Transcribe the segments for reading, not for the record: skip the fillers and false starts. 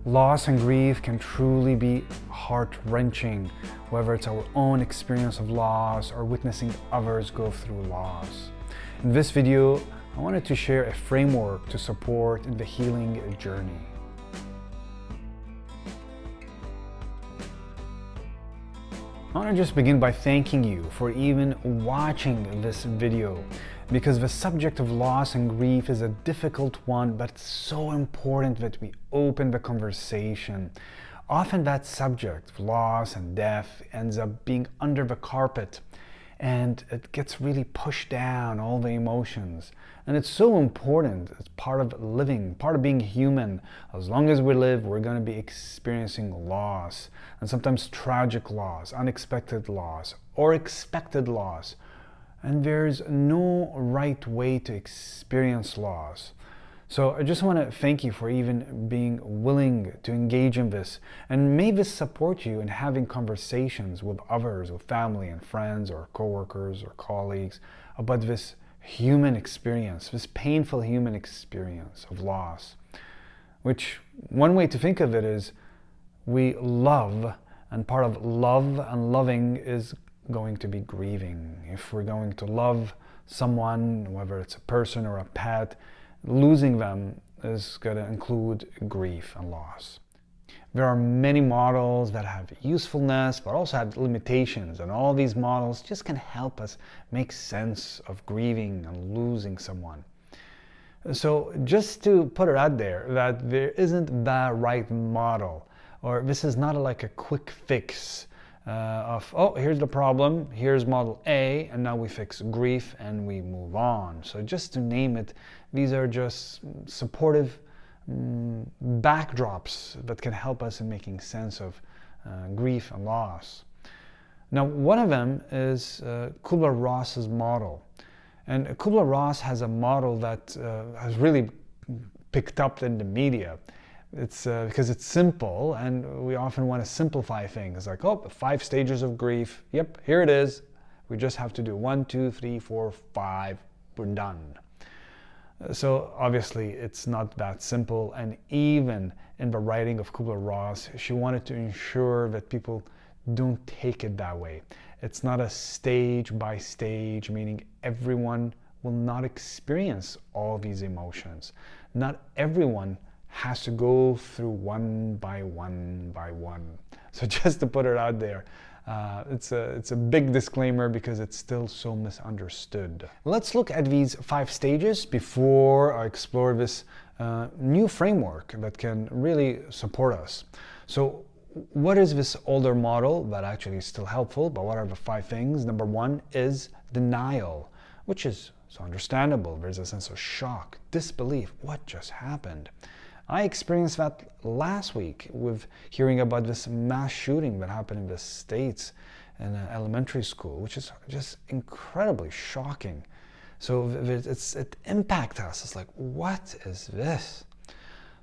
Loss and grief can truly be heart-wrenching, whether it's our own experience of loss or witnessing others go through loss. In this video, I wanted to share a framework to support in the healing journey. I want to just begin by thanking you for even watching this video, because the subject of loss and grief is a difficult one, but it's so important that we open the conversation. Often that subject of loss and death ends up being under the carpet, and it gets really pushed down, all the emotions. And it's so important. It's part of living, part of being human. As long as we live, we're going to be experiencing loss, and sometimes tragic loss, unexpected loss, or expected loss. And there's no right way to experience loss. So I just want to thank you for even being willing to engage in this, and may this support you in having conversations with others, with family and friends or coworkers or colleagues about this human experience, this painful human experience of loss. Which, one way to think of it is, we love, and part of love and loving is going to be grieving. If we're going to love someone, whether it's a person or a pet, losing them is going to include grief and loss. There are many models that have usefulness, but also have limitations, and all these models just can help us make sense of grieving and losing someone. So just to put it out there, that there isn't that right model, or this is not like a quick fix of, oh, here's the problem, here's model A, and now we fix grief and we move on. So just to name it, these are just supportive backdrops that can help us in making sense of grief and loss. Now, one of them is Kübler-Ross's model. And Kübler-Ross has a model that has really picked up in the media. It's because it's simple, and we often want to simplify things. Like, oh, 5 stages of grief. Yep, here it is. We just have to do 1, 2, 3, 4, 5. We're done. So obviously it's not that simple, and even in the writing of Kübler-Ross, she wanted to ensure that people don't take it that way. It's not a stage by stage, meaning everyone will not experience all these emotions. Not everyone has to go through one by one by one. So just to put it out there, it's a big disclaimer because it's still so misunderstood. Let's look at these 5 stages before I explore this new framework that can really support us. So what is this older model that actually is still helpful, but what are the 5 things? Number 1 is denial, which is so understandable. There's a sense of shock, disbelief. What just happened? I experienced that last week with hearing about this mass shooting that happened in the States in an elementary school, which is just incredibly shocking. So it impacts us. It's like, what is this?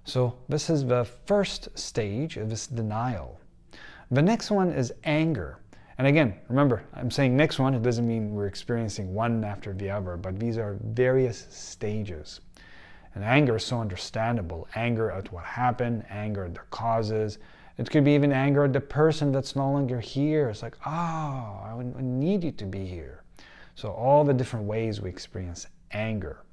So this is the first stage of this denial. The next one is anger. And again, remember, I'm saying next one, it doesn't mean we're experiencing one after the other, but these are various stages. And anger is so understandable. Anger at what happened, anger at the causes. It could be even anger at the person that's no longer here. It's like, oh, I need you to be here. So all the different ways we experience anger.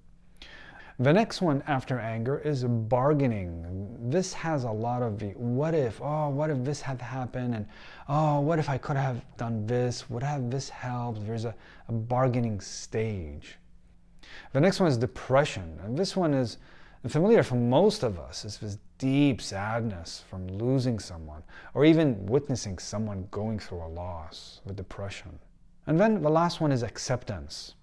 The next one after anger is bargaining. This has a lot of the what if, oh, what if this had happened, and oh, what if I could have done this, would have this helped? There's a bargaining stage. The next one is depression, and this one is familiar for most of us. It's this deep sadness from losing someone, or even witnessing someone going through a loss with depression. And then the last one is acceptance,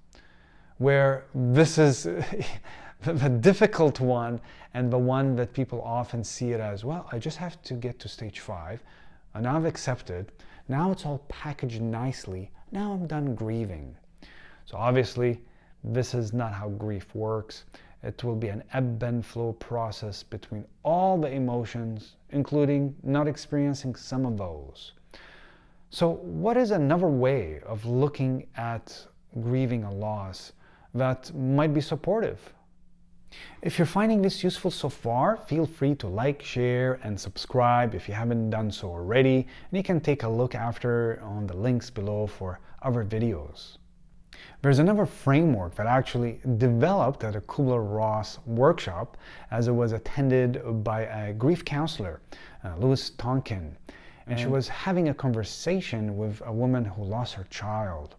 where this is the difficult one, and the one that people often see it as, well, I just have to get to stage 5, and now I've accepted, now it's all packaged nicely, now I'm done grieving. So obviously, this is not how grief works. It will be an ebb and flow process between all the emotions, including not experiencing some of those. So what is another way of looking at grieving a loss that might be supportive? If you're finding this useful so far, feel free to like, share, and subscribe if you haven't done so already, and you can take a look after on the links below for other videos. There's another framework that actually developed at a Kübler-Ross workshop, as it was attended by a grief counselor, Lois Tonkin, and she was having a conversation with a woman who lost her child.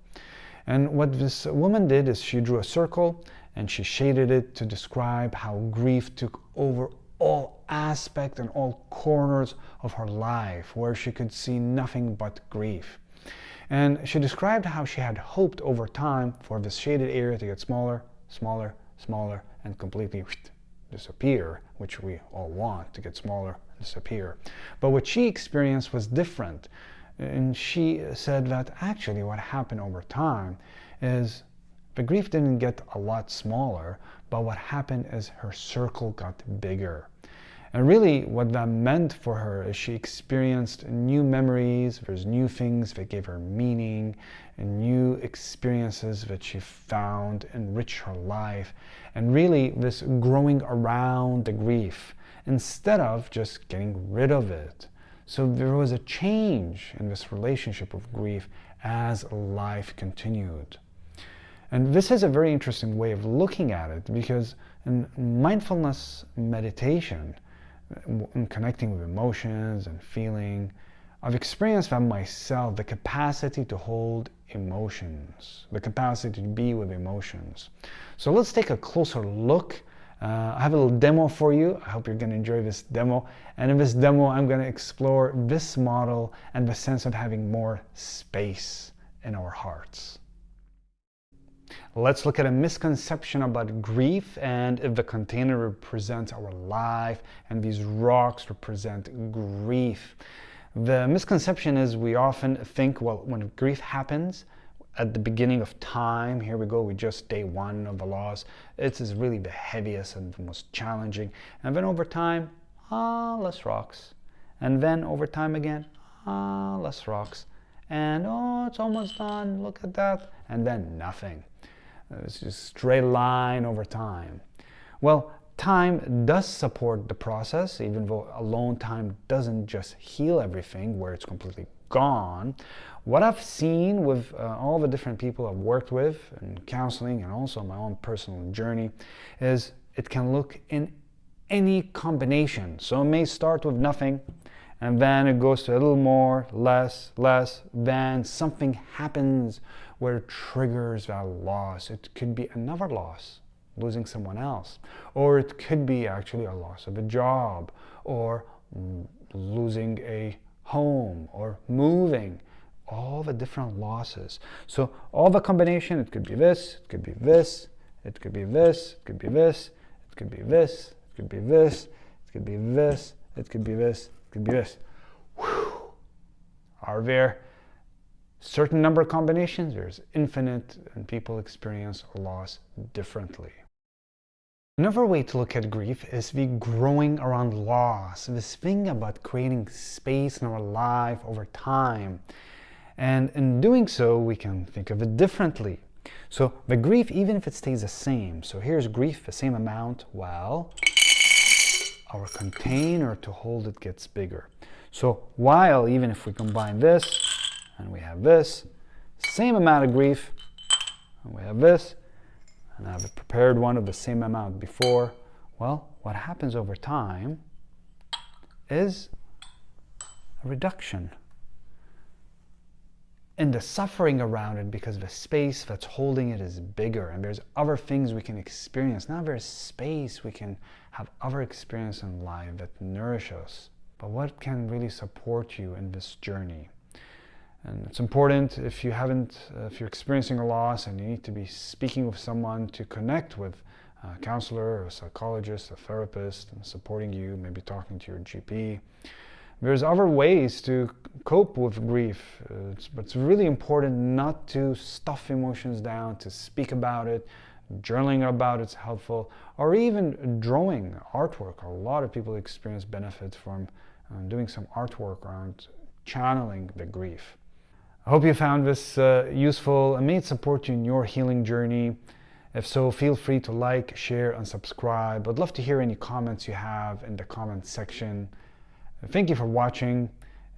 And what this woman did is she drew a circle and she shaded it to describe how grief took over all aspects and all corners of her life, where she could see nothing but grief. And she described how she had hoped over time for this shaded area to get smaller, smaller, smaller, and completely disappear, which we all want to get smaller and disappear. But what she experienced was different. And she said that actually what happened over time is the grief didn't get a lot smaller, but what happened is her circle got bigger. And really what that meant for her is she experienced new memories, there's new things that gave her meaning, and new experiences that she found enrich her life. And really this growing around the grief instead of just getting rid of it. So there was a change in this relationship of grief as life continued. And this is a very interesting way of looking at it, because in mindfulness meditation, in connecting with emotions and feeling, I've experienced that myself, the capacity to hold emotions, the capacity to be with emotions. So let's take a closer look. I have a little demo for you. I hope you're going to enjoy this demo. And in this demo, I'm going to explore this model and the sense of having more space in our hearts. Let's look at a misconception about grief, and if the container represents our life and these rocks represent grief. The misconception is we often think, well, when grief happens at the beginning of time, here we go, we just day one of the loss, it is really the heaviest and the most challenging. And then over time, less rocks. And then over time again, less rocks. And it's almost done, look at that. And then nothing. It's just a straight line over time. Well, time does support the process, even though alone time doesn't just heal everything where it's completely gone. What I've seen with all the different people I've worked with in counseling and also my own personal journey is it can look in any combination. So it may start with nothing, and then it goes to a little more, less, then something happens where it triggers that loss. It could be another loss, losing someone else, or it could be actually a loss of a job, or losing a home, or moving, all the different losses. So all the combination, it could be this, it could be this, it could be this, it could be this, it could be this, it could be this, it could be this, it could be this, it could be this. Whew. Are there certain number of combinations? There's infinite, and people experience loss differently. Another way to look at grief is the growing around loss, this thing about creating space in our life over time. And in doing so, we can think of it differently. So the grief, even if it stays the same, so here's grief, the same amount, well, our container to hold it gets bigger. So while, even if we combine this, and we have this, same amount of grief, and we have this, and I have a prepared one of the same amount before, well, what happens over time is a reduction in the suffering around it, because the space that's holding it is bigger, and there's other things we can experience. Now there's space, we can have other experience in life that nourish us. But what can really support you in this journey? And it's important, if you're experiencing a loss and you need to be speaking with someone, to connect with a counselor or a psychologist, a therapist, and supporting you, maybe talking to your GP. There's other ways to cope with grief, but it's really important not to stuff emotions down, to speak about it. Journaling about it's helpful, or even drawing artwork. A lot of people experience benefit from doing some artwork around channeling the grief. I hope you found this useful and may it support you in your healing journey. If so, feel free to like, share, and subscribe. I'd love to hear any comments you have in the comments section. Thank you for watching.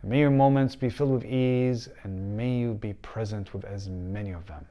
May your moments be filled with ease, and may you be present with as many of them.